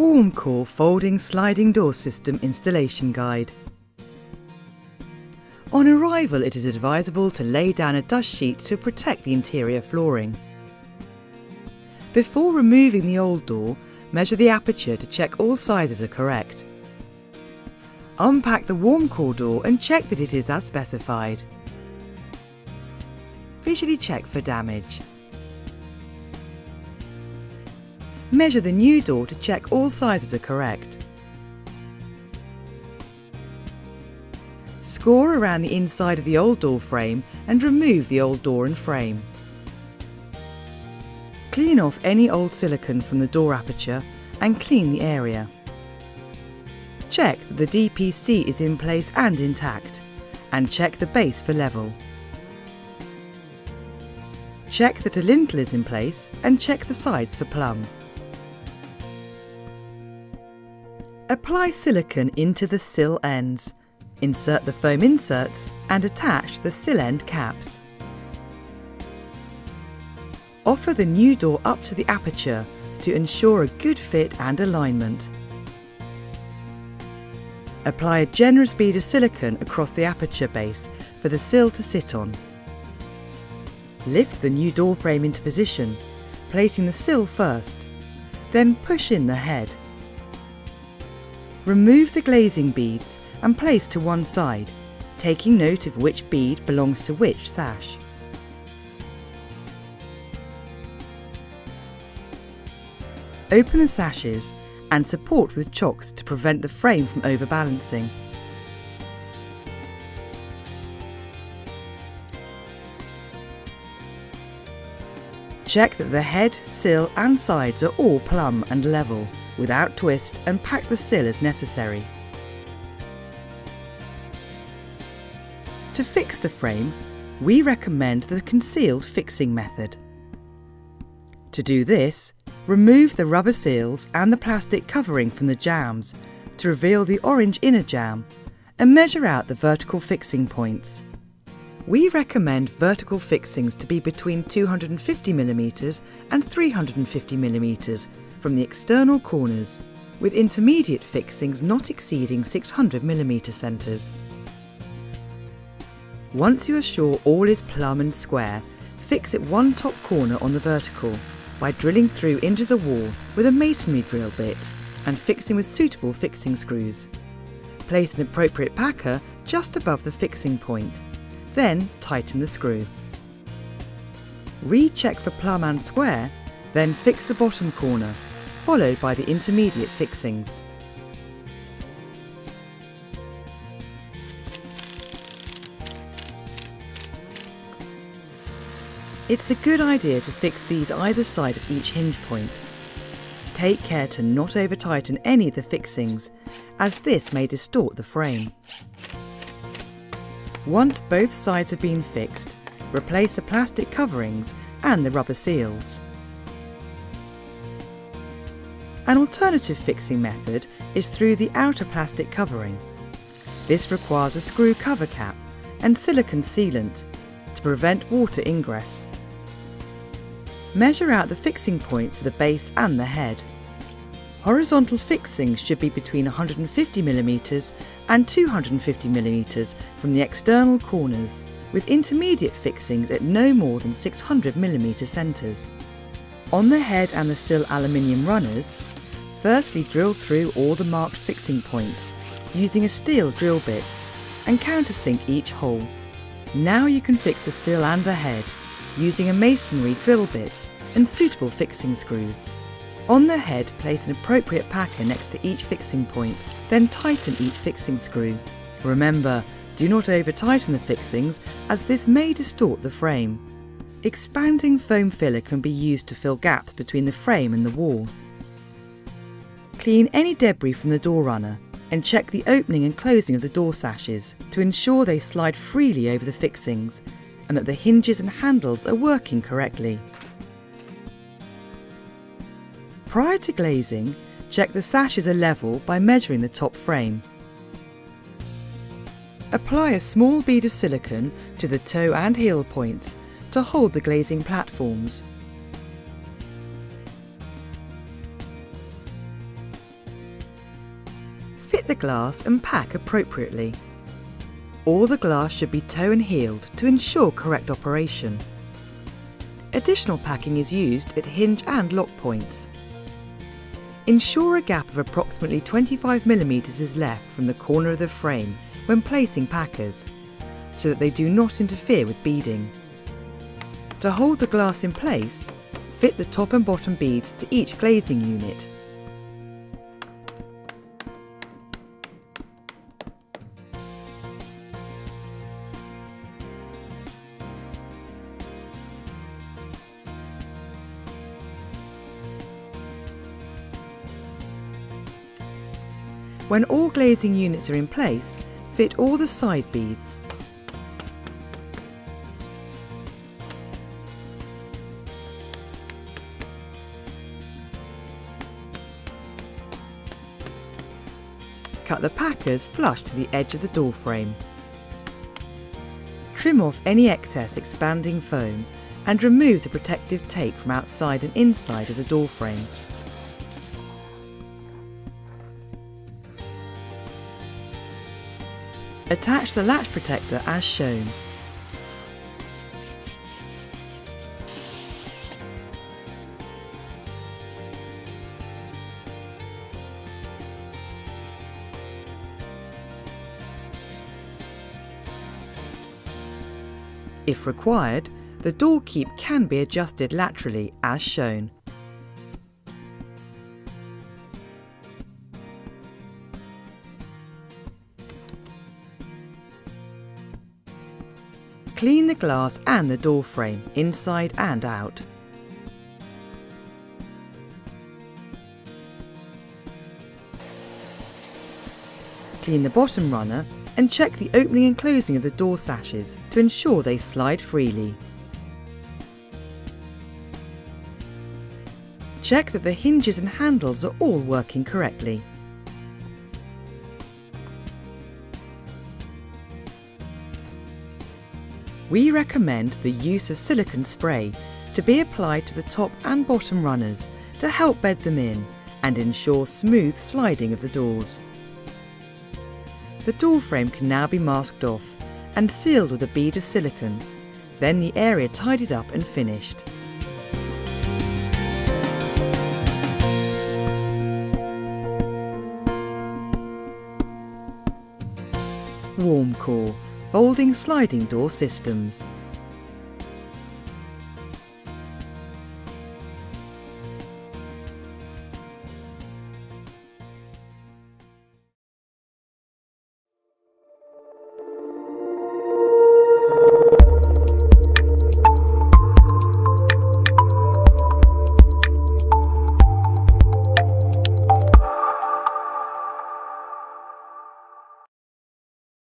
WarmCore Folding Sliding Door System Installation Guide. On arrival, it is advisable to lay down a dust sheet to protect the interior flooring. Before removing the old door, measure the aperture to check all sizes are correct. Unpack the WarmCore door and check that it is as specified. Visually check for damage. Measure the new door to check all sizes are correct. Score around the inside of the old door frame and remove the old door and frame. Clean off any old silicone from the door aperture and clean the area. Check that the DPC is in place and intact, and check the base for level. Check that a lintel is in place and check the sides for plumb. Apply silicone into the sill ends. Insert the foam inserts and attach the sill end caps. Offer the new door up to the aperture to ensure a good fit and alignment. Apply a generous bead of silicone across the aperture base for the sill to sit on. Lift the new door frame into position, placing the sill first, then push in the head. Remove the glazing beads and place to one side, taking note of which bead belongs to which sash. Open the sashes and support with chocks to prevent the frame from overbalancing. Check that the head, sill and sides are all plumb and level, without twist, and pack the sill as necessary. To fix the frame, we recommend the concealed fixing method. To do this, remove the rubber seals and the plastic covering from the jambs to reveal the orange inner jamb and measure out the vertical fixing points. We recommend vertical fixings to be between 250mm and 350mm from the external corners, with intermediate fixings not exceeding 600mm centres. Once you are sure all is plumb and square, fix at one top corner on the vertical by drilling through into the wall with a masonry drill bit and fixing with suitable fixing screws. Place an appropriate packer just above the fixing point, then tighten the screw. Recheck for plumb and square, then fix the bottom corner, followed by the intermediate fixings. It's a good idea to fix these either side of each hinge point. Take care to not over-tighten any of the fixings, as this may distort the frame. Once both sides have been fixed, replace the plastic coverings and the rubber seals. An alternative fixing method is through the outer plastic covering. This requires a screw cover cap and silicone sealant to prevent water ingress. Measure out the fixing points for the base and the head. Horizontal fixings should be between 150mm and 250mm from the external corners, with intermediate fixings at no more than 600mm centres. On the head and the sill aluminium runners, firstly drill through all the marked fixing points using a steel drill bit and countersink each hole. Now you can fix the sill and the head using a masonry drill bit and suitable fixing screws. On the head, place an appropriate packer next to each fixing point, then tighten each fixing screw. Remember, do not over-tighten the fixings as this may distort the frame. Expanding foam filler can be used to fill gaps between the frame and the wall. Clean any debris from the door runner and check the opening and closing of the door sashes to ensure they slide freely over the fixings and that the hinges and handles are working correctly. Prior to glazing, check the sashes are level by measuring the top frame. Apply a small bead of silicone to the toe and heel points to hold the glazing platforms. glass and pack appropriately. All the glass should be toe and heeled to ensure correct operation. Additional packing is used at hinge and lock points. Ensure a gap of approximately 25mm is left from the corner of the frame when placing packers, so that they do not interfere with beading. To hold the glass in place, fit the top and bottom beads to each glazing unit. When all glazing units are in place, fit all the side beads. Cut the packers flush to the edge of the door frame. Trim off any excess expanding foam and remove the protective tape from outside and inside of the door frame. Attach the latch protector as shown. If required, the door keep can be adjusted laterally as shown. Clean the glass and the door frame, inside and out. Clean the bottom runner and check the opening and closing of the door sashes to ensure they slide freely. Check that the hinges and handles are all working correctly. We recommend the use of silicone spray to be applied to the top and bottom runners to help bed them in and ensure smooth sliding of the doors. The door frame can now be masked off and sealed with a bead of silicone, then the area tidied up and finished. WarmCore, folding sliding door systems.